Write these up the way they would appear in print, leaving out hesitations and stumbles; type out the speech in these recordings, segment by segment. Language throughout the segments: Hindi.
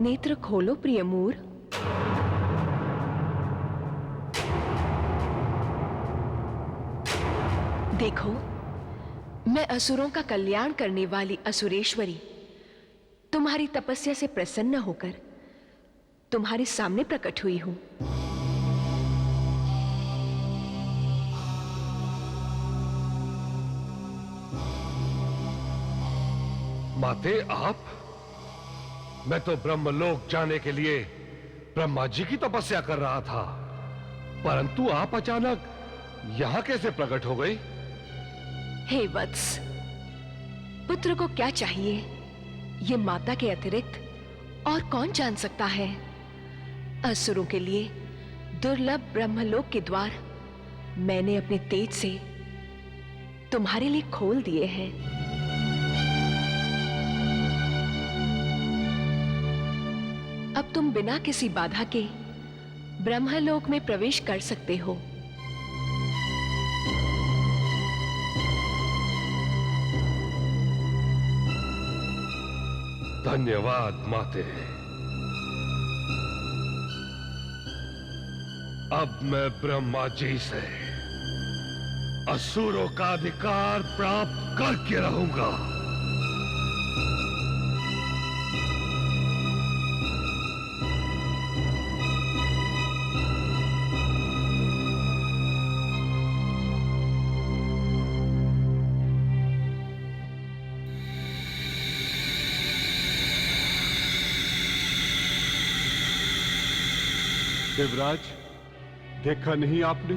नेत्र खोलो प्रिय मूर। देखो, मैं असुरों का कल्याण करने वाली असुरेश्वरी तुम्हारी तपस्या से प्रसन्न होकर तुम्हारे सामने प्रकट हुई हूं। माते, आप? मैं तो ब्रह्मलोक जाने के लिए ब्रह्मा जी की तपस्या कर रहा था, परंतु आप अचानक यहां कैसे प्रकट हो गई? हे वत्स, पुत्र को क्या चाहिए ये माता के अतिरिक्त और कौन जान सकता है। असुरों के लिए दुर्लभ ब्रह्मलोक के द्वार मैंने अपने तेज से तुम्हारे लिए खोल दिए हैं। अब तुम बिना किसी बाधा के ब्रह्मलोक में प्रवेश कर सकते हो। धन्यवाद माते। अब मैं ब्रह्मा जी से असुरों का अधिकार प्राप्त करके रहूंगा। देवराज, देखा नहीं आपने?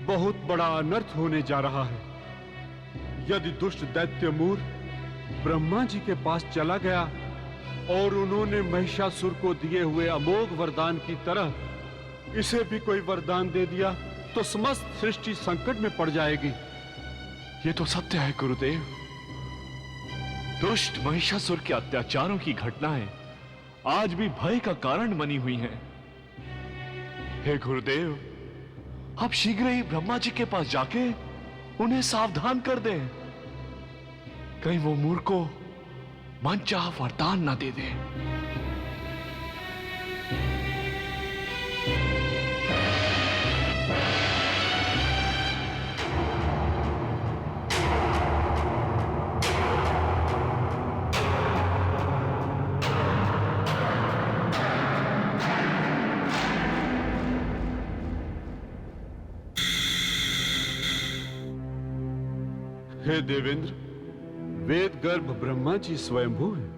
बहुत बड़ा अनर्थ होने जा रहा है। यदि दुष्ट दैत्य मूर ब्रह्मा जी के पास चला गया और उन्होंने महिषासुर को दिए हुए अमोघ वरदान की तरह इसे भी कोई वरदान दे दिया तो समस्त सृष्टि संकट में पड़ जाएगी। ये तो सत्य है गुरुदेव। दुष्ट महिषासुर के अत्याचारों की घटनाएं आज भी भय का कारण बनी हुई हैं। हे गुरुदेव, आप शीघ्र ही ब्रह्मा जी के पास जाके उन्हें सावधान कर दें, कहीं वो मूर्ख को मनचाहा वरदान न दे दे। हे देवेंद्र, वेद गर्भ ब्रह्मा जी स्वयंभू हैं।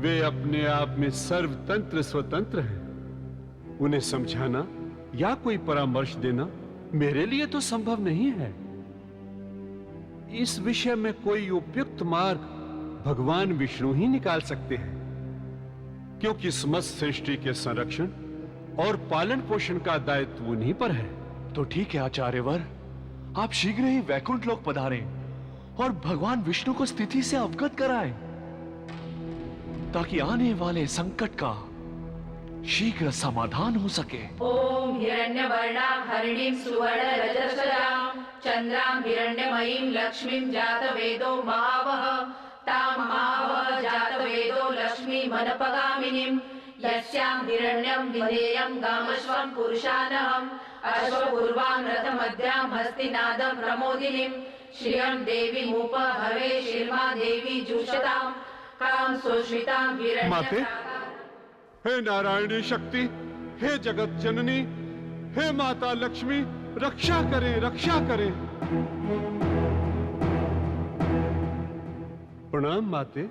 वे अपने आप में सर्वतंत्र स्वतंत्र हैं। उन्हें समझाना या कोई परामर्श देना मेरे लिए तो संभव नहीं है। इस विषय में कोई उपयुक्त मार्ग भगवान विष्णु ही निकाल सकते हैं, क्योंकि समस्त सृष्टि के संरक्षण और पालन पोषण का दायित्व उन्हीं पर है। तो ठीक है आचार्यवर, आप शीघ्र ही वैकुंठ लोक पधारें और भगवान विष्णु को स्थिति से अवगत कराएं, ताकि आने वाले संकट का शीघ्र समाधान हो सके। ओम हिरण्यवर्णां हरिणीं सुवर्ण रजस्वलां चंद्रां हिरण्यमयीं लक्ष्मीं जातवेदो महावः तां महावः जातवेदो लक्ष्मी मनपगामिनीं यस्यां हिरण्यं विधेयं गामश्वं पुरुषानहम् अश्वपूर्वां रथमध्यां हस्तिनादं प्रमोदिनीं श्रियं देवीमुप हवे शिर्मा देवी जुषतां कां सुश्रितां माते, हिरण्य। हे नारायणी शक्ति, हे जगत जननी, हे माता लक्ष्मी, रक्षा करें, रक्षा करें। प्रणाम माते।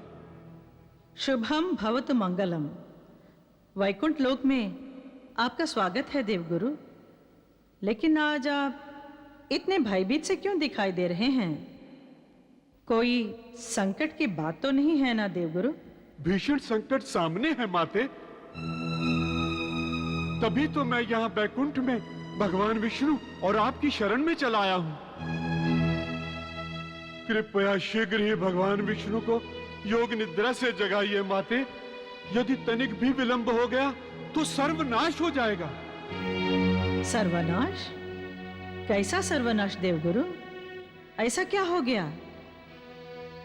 शुभम भवतु मंगलम। वैकुंठ लोक में आपका स्वागत है देवगुरु। लेकिन आज आप इतने भयभीत से क्यों दिखाई दे रहे हैं? कोई संकट की बात तो नहीं है ना देवगुरु? भीषण संकट सामने है माते। तभी तो मैं यहाँ बैकुंठ में भगवान विष्णु और आपकी शरण में चला आया हूँ। कृपया शीघ्र ही भगवान विष्णु को योग निद्रा से जगाइए माते। यदि तनिक भी विलंब हो गया तो सर्वनाश हो जाएगा। सर्वनाश? कैसा सर्वनाश देवगुरु? ऐसा क्या हो गया?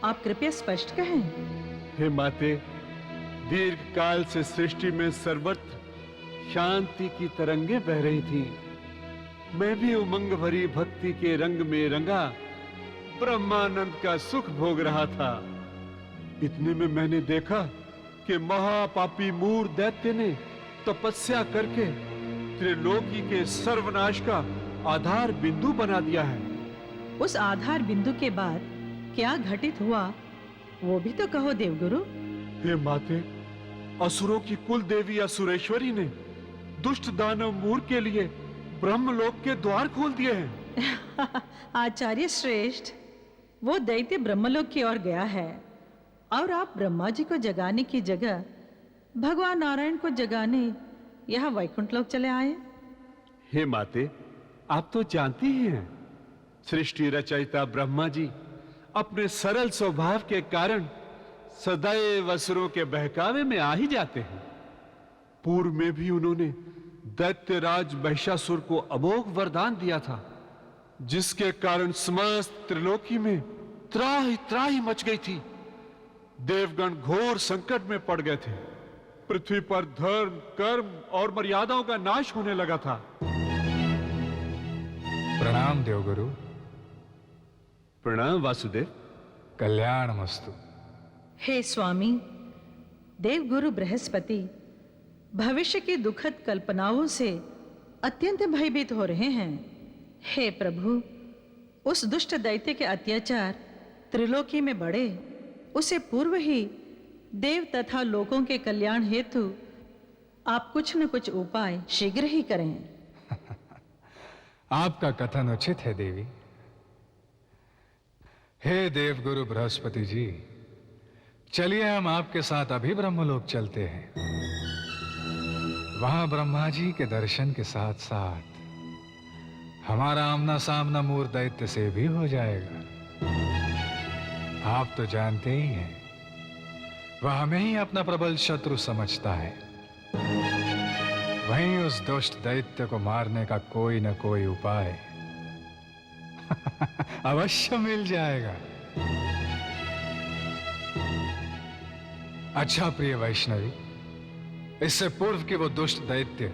आप कृपया स्पष्ट कहें। हे माते, दीर्घ काल से सृष्टि में सर्वत्र शांति की तरंगे बह रही थी। मैं भी उमंग भरी भक्ति के रंग में रंगा ब्रह्मानंद का सुख भोग रहा था। इतने में मैंने देखा कि महापापी मूर दैत्य ने तपस्या करके त्रिलोकी के सर्वनाश का आधार बिंदु बना दिया है। उस आधार बिंदु के बाद क्या घटित हुआ वो भी तो कहो देवगुरु। हे माते, असुरों की कुल देवी असुरेश्वरी ने दुष्ट दानव मूर के लिए ब्रह्मलोक के द्वार खोल दिए हैं। आचार्य श्रेष्ठ, वो दैत्य ब्रह्मलोक की ओर गया है और आप ब्रह्मा जी को जगाने की जगह भगवान नारायण को जगाने यहाँ वैकुंठ लोक चले आए। हे माते, आप तो जानती ही हैं, सृष्टि रचयिता ब्रह्मा जी अपने सरल स्वभाव के कारण सदैव असुरों के बहकावे में आ ही जाते हैं। पूर्व में भी उन्होंने दैत्यराज महिषासुर को अमोघ वरदान दिया था, जिसके कारण समस्त त्रिलोकी में त्राहि त्राहि मच गई थी। देवगण घोर संकट में पड़ गए थे। पृथ्वी पर धर्म, कर्म और मर्यादाओं का नाश होने लगा था। प्रणाम देवगुरु। प्रणाम वासुदेव। कल्याणमस्तु। हे स्वामी, देवगुरु बृहस्पति भविष्य की दुखद कल्पनाओं से अत्यंत भयभीत हो रहे हैं। हे प्रभु, उस दुष्ट दैत्य के अत्याचार त्रिलोकी में बढ़े, उसे पूर्व ही देव तथा लोगों के कल्याण हेतु आप कुछ न कुछ उपाय शीघ्र ही करें। आपका कथन उचित है देवी। हे देवगुरु बृहस्पति जी, चलिए हम आपके साथ अभी ब्रह्मलोक चलते हैं। वहां ब्रह्मा जी के दर्शन के साथ साथ हमारा आमना सामना मूर दैत्य से भी हो जाएगा। आप तो जानते ही हैं, वह हमें ही अपना प्रबल शत्रु समझता है। वहीं उस दुष्ट दैत्य को मारने का कोई न कोई उपाय अवश्य मिल जाएगा। अच्छा प्रिय वैष्णवी, इससे पूर्व कि वो दुष्ट दैत्य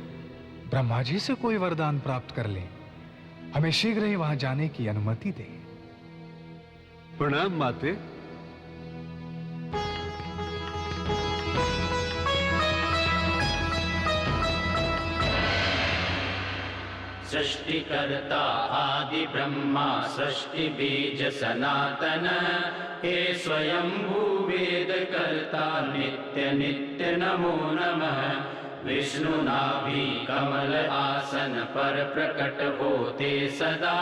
ब्रह्मा जी से कोई वरदान प्राप्त कर ले, हमें शीघ्र ही वहां जाने की अनुमति दे। प्रणाम माते। सृष्टिकर्ता आदि ब्रह्मा सृष्टि बीज सनातन, हे स्वयंभू वेद कर्ता नित्य नित्य नमो नमः। विष्णुनाभि कमल आसन पर प्रकट होते सदा,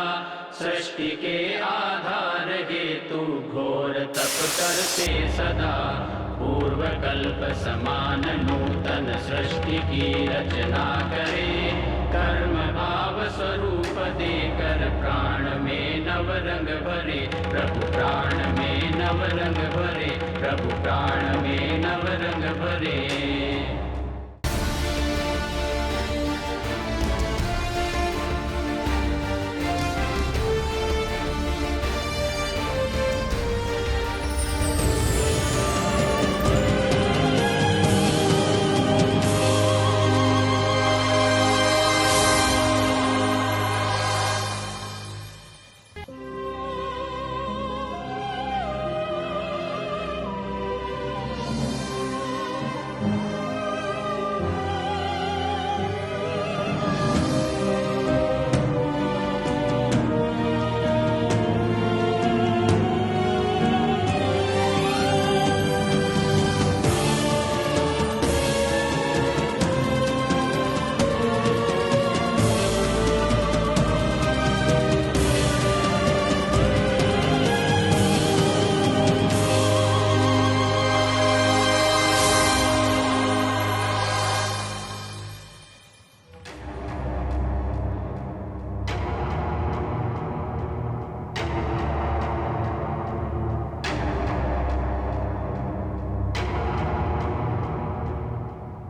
सृष्टि के आधार हेतु घोर तप करते सदा। पूर्व कल्प समान नूतन सृष्टि सृष्टि की रचना करे, कर्म भाव स्वरूप देकर प्राण में नव रंग भरे, प्रभु प्राण में नव रंग भरे, प्रभु प्राण में नव रंग भरे।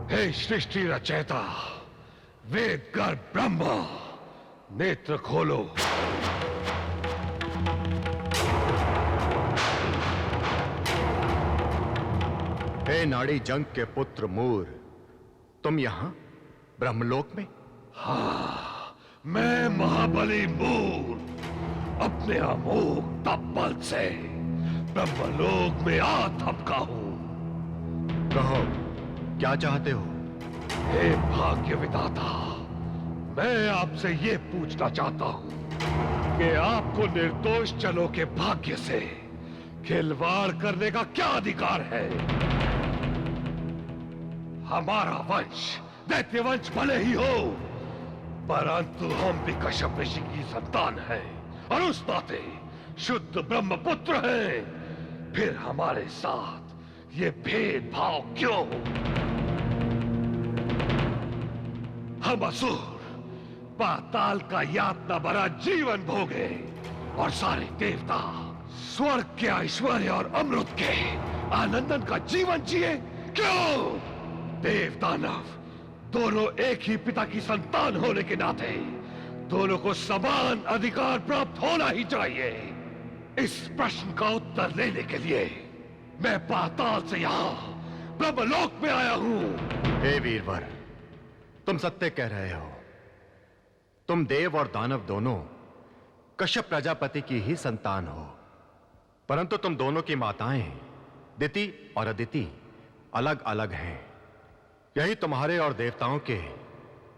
हे सृष्टि रचयिता, वेद गर्भ ब्रह्मा, नेत्र खोलो। हे नाड़ी जंग के पुत्र मूर, तुम यहां ब्रह्मलोक में? हाँ, मैं महाबली मूर अपने अमोघ तप बल से ब्रह्मलोक में आ थपका हूं। कहो, क्या चाहते हो? हे भाग्य विधाता, मैं आपसे ये पूछना चाहता हूं कि आपको निर्दोष जनों के भाग्य से खिलवाड़ करने का क्या अधिकार है? हमारा वंश दैत्य वंश भले ही हो, परंतु हम भी कश्यप ऋषि की संतान हैं और उस नाते शुद्ध ब्रह्मपुत्र हैं। फिर हमारे साथ ये भेदभाव क्यों? हम असुर पाताल का यातना भरा जीवन भोगे और सारे देवता स्वर्ग के ऐश्वर्य और अमृत के आनंदन का जीवन जिए क्यों? देव दानव दोनों एक ही पिता की संतान होने के नाते दोनों को समान अधिकार प्राप्त होना ही चाहिए। इस प्रश्न का उत्तर लेने के लिए मैं पाताल से यहाँ ब्रह्मलोक में आया हूँ। हे वीरवर, तुम सत्य कह रहे हो। तुम देव और दानव दोनों कश्यप प्रजापति की ही संतान हो, परंतु तुम दोनों की माताएं दिति और अदिति अलग अलग हैं। यही तुम्हारे और देवताओं के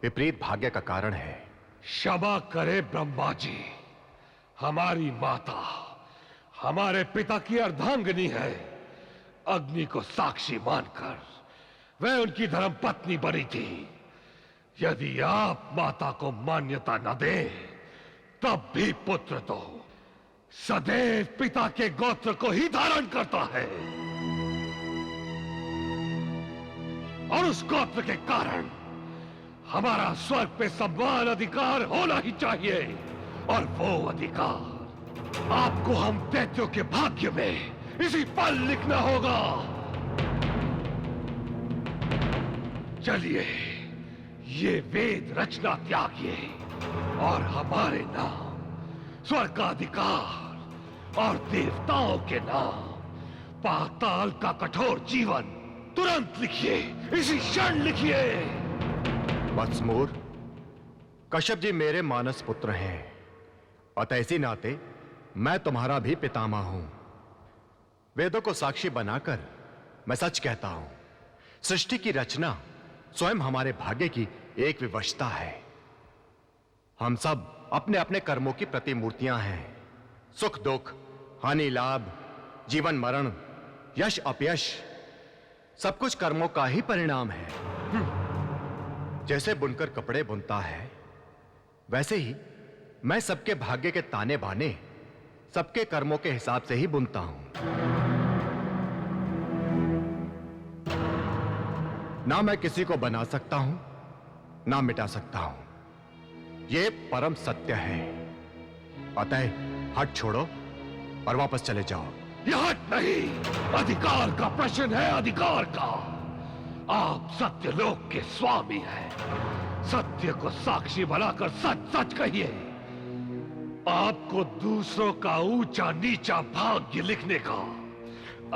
विपरीत भाग्य का कारण है। क्षमा करे ब्रह्मा जी, हमारी माता हमारे पिता की अर्धांगिनी है। अग्नि को साक्षी मानकर वह उनकी धर्म पत्नी बनी थी। यदि आप माता को मान्यता न दें, तब भी पुत्र तो सदैव पिता के गोत्र को ही धारण करता है और उस गोत्र के कारण हमारा स्वर्ग पे समान अधिकार होना ही चाहिए। और वो अधिकार आपको हम दैत्यों के भाग्य में इसी पल लिखना होगा। चलिए ये वेद रचना त्यागिए और हमारे नाम, स्वर्ग का अधिकार और देवताओं के नाम, पाताल का कठोर जीवन तुरंत लिखिए, इसी क्षण लिखिए। वत्समूर, कश्यप जी मेरे मानस पुत्र हैं, अतः इसी नाते मैं तुम्हारा भी पितामह हूं। वेदों को साक्षी बनाकर मैं सच कहता हूं, सृष्टि की रचना स्वयं हमारे भाग्य की एक विवशता है। हम सब अपने अपने कर्मों की प्रतिमूर्तियां हैं। सुख दुख, हानि लाभ, जीवन मरण, यश अपयश, सब कुछ कर्मों का ही परिणाम है। जैसे बुनकर कपड़े बुनता है, वैसे ही मैं सबके भाग्य के ताने बाने सबके कर्मों के हिसाब से ही बुनता हूं। ना मैं किसी को बना सकता हूं, ना मिटा सकता हूं। यह परम सत्य है। अतः हट छोड़ो और वापस चले जाओ। यह हट नहीं, अधिकार का प्रश्न है, अधिकार का। आप सत्यलोक के स्वामी हैं। सत्य को साक्षी बनाकर सच सच कहिए। आपको दूसरों का ऊंचा नीचा भाग्य लिखने का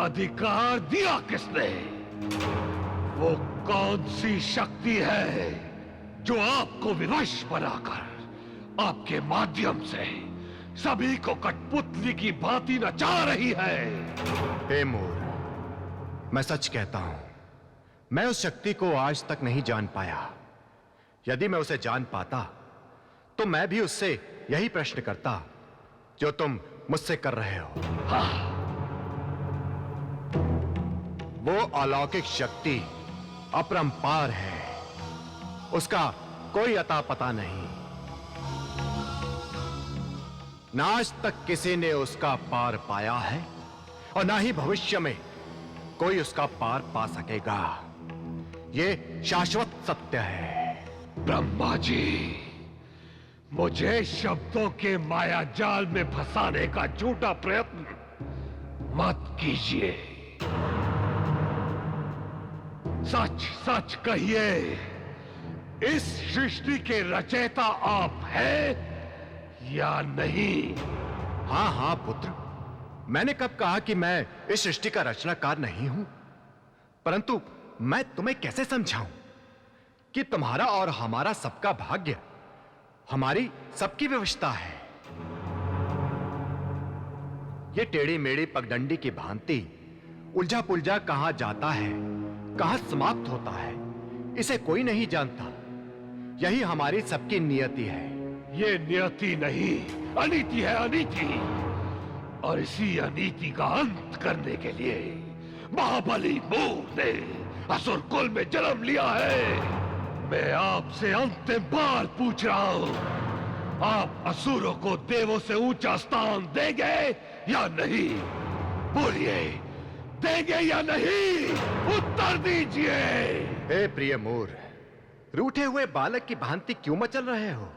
अधिकार दिया किसने? वो कौन सी शक्ति है जो आपको विवश बनाकर आपके माध्यम से सभी को कठपुतली की भांति नचा रही है? हे मोर, मैं सच कहता हूं, मैं उस शक्ति को आज तक नहीं जान पाया। यदि मैं उसे जान पाता तो मैं भी उससे यही प्रश्न करता जो तुम मुझसे कर रहे हो। वो अलौकिक शक्ति अपरंपार है, उसका कोई अता पता नहीं। ना आज तक किसी ने उसका पार पाया है और ना ही भविष्य में कोई उसका पार पा सकेगा। ये शाश्वत सत्य है। ब्रह्मा जी, मुझे शब्दों के माया जाल में फंसाने का झूठा प्रयत्न मत कीजिए। सच सच कहिए, इस सृष्टि के रचयिता आप हैं या नहीं? हां हां पुत्र, मैंने कब कहा कि मैं इस सृष्टि का रचनाकार नहीं हूं? परंतु मैं तुम्हें कैसे समझाऊं कि तुम्हारा और हमारा सबका भाग्य हमारी सबकी व्यवस्था है। ये टेढ़ी मेढ़ी पगडंडी की भांति उलझा पुलझा कहां जाता है, कहां समाप्त होता है, इसे कोई नहीं जानता। यही हमारी सबकी नियति है। ये नियति नहीं, अनीति है, अनीति। और इसी अनीति का अंत करने के लिए महाबली मोर ने असुर कुल में जन्म लिया है। मैं आपसे अंतिम बार पूछ रहा हूं, आप असुरों को देवों से ऊंचा स्थान देंगे या नहीं? बोलिए, देंगे या नहीं? उत्तर दीजिए। हे प्रिय मोर, रूठे हुए बालक की भांति क्यों मचल रहे हो?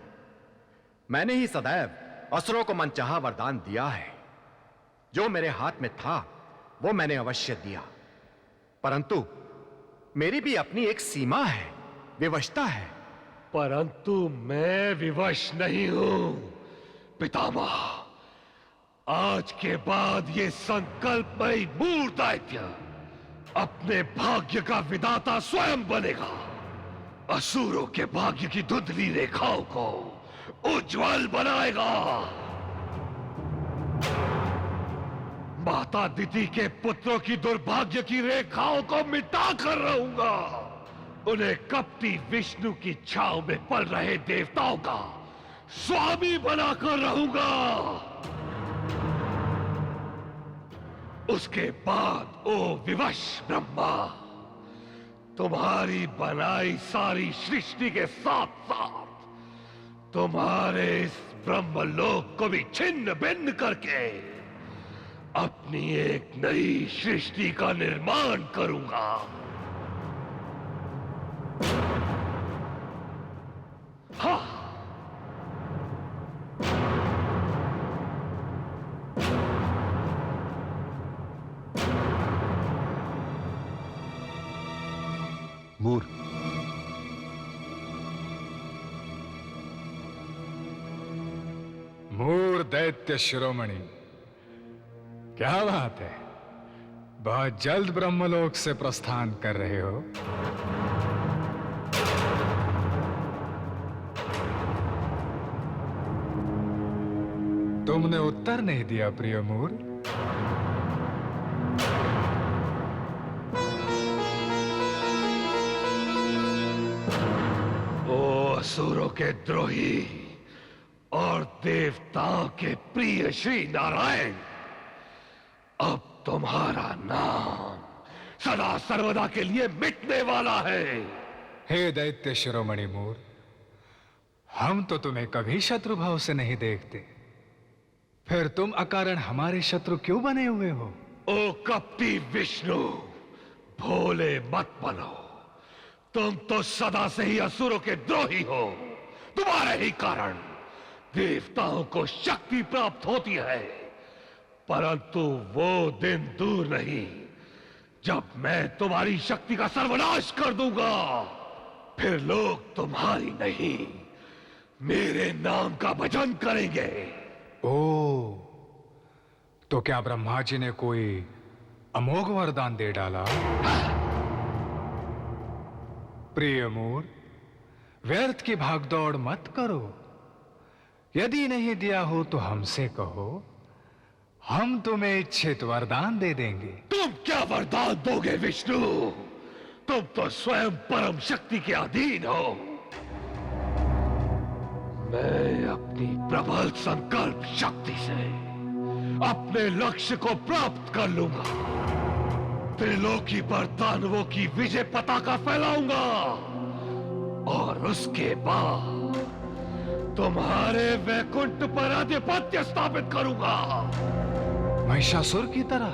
मैंने ही सदैव असुरों को मनचाहा वरदान दिया है। जो मेरे हाथ में था वो मैंने अवश्य दिया, परंतु मेरी भी अपनी एक सीमा है, विवशता है। परंतु मैं विवश नहीं हूं पितामह। आज के बाद ये संकल्पमयी मूर दैत्य अपने भाग्य का विधाता स्वयं बनेगा। असुरों के भाग्य की धुंधली रेखाओं को उज्जवल बनाएगा। माता दिति के पुत्रों की दुर्भाग्य की रेखाओं को मिटा कर रहूंगा। उन्हें कपटी विष्णु की छाव में पल रहे देवताओं का स्वामी बनाकर रहूंगा। उसके बाद ओ विवश ब्रह्मा, तुम्हारी बनाई सारी सृष्टि के साथ साथ तुम्हारे इस ब्रह्मलोक को भी छिन्न भिन्न करके अपनी एक नई सृष्टि का निर्माण करूंगा। हाँ। मूर, मूर दैत्य शिरोमणि, क्या बात है? बहुत जल्द ब्रह्मलोक से प्रस्थान कर रहे हो। तुमने उत्तर नहीं दिया प्रिय मूर। ओ असुरों के द्रोही और देवताओं के प्रिय श्री नारायण, अब तुम्हारा नाम सदा सर्वदा के लिए मिटने वाला है। हे दैत्य शिरोमणि मूर, हम तो तुम्हें कभी शत्रु भाव से नहीं देखते, फिर तुम अकारण हमारे शत्रु क्यों बने हुए हो? ओ कपटी विष्णु, भोले मत बनो। तुम तो सदा से ही असुरों के द्रोही हो। तुम्हारे ही कारण देवताओं को शक्ति प्राप्त होती है, परंतु वो दिन दूर नहीं जब मैं तुम्हारी शक्ति का सर्वनाश कर दूंगा। फिर लोग तुम्हारी नहीं, मेरे नाम का भजन करेंगे। ओ, तो क्या ब्रह्मा जी ने कोई अमोघ वरदान दे डाला? प्रिय मूर, व्यर्थ की भागदौड़ मत करो। यदि नहीं दिया हो तो हमसे कहो, हम तुम्हें इच्छित वरदान दे देंगे। तुम क्या वरदान दोगे विष्णु? तुम तो स्वयं परम शक्ति के अधीन हो। मैं अपनी प्रबल संकल्प शक्ति से अपने लक्ष्य को प्राप्त कर लूंगा। त्रिलोकी पर दानवों की विजय पताका फैलाऊंगा और उसके बाद तुम्हारे वैकुंठ पर आधिपत्य स्थापित करूंगा। महिषासुर की तरह।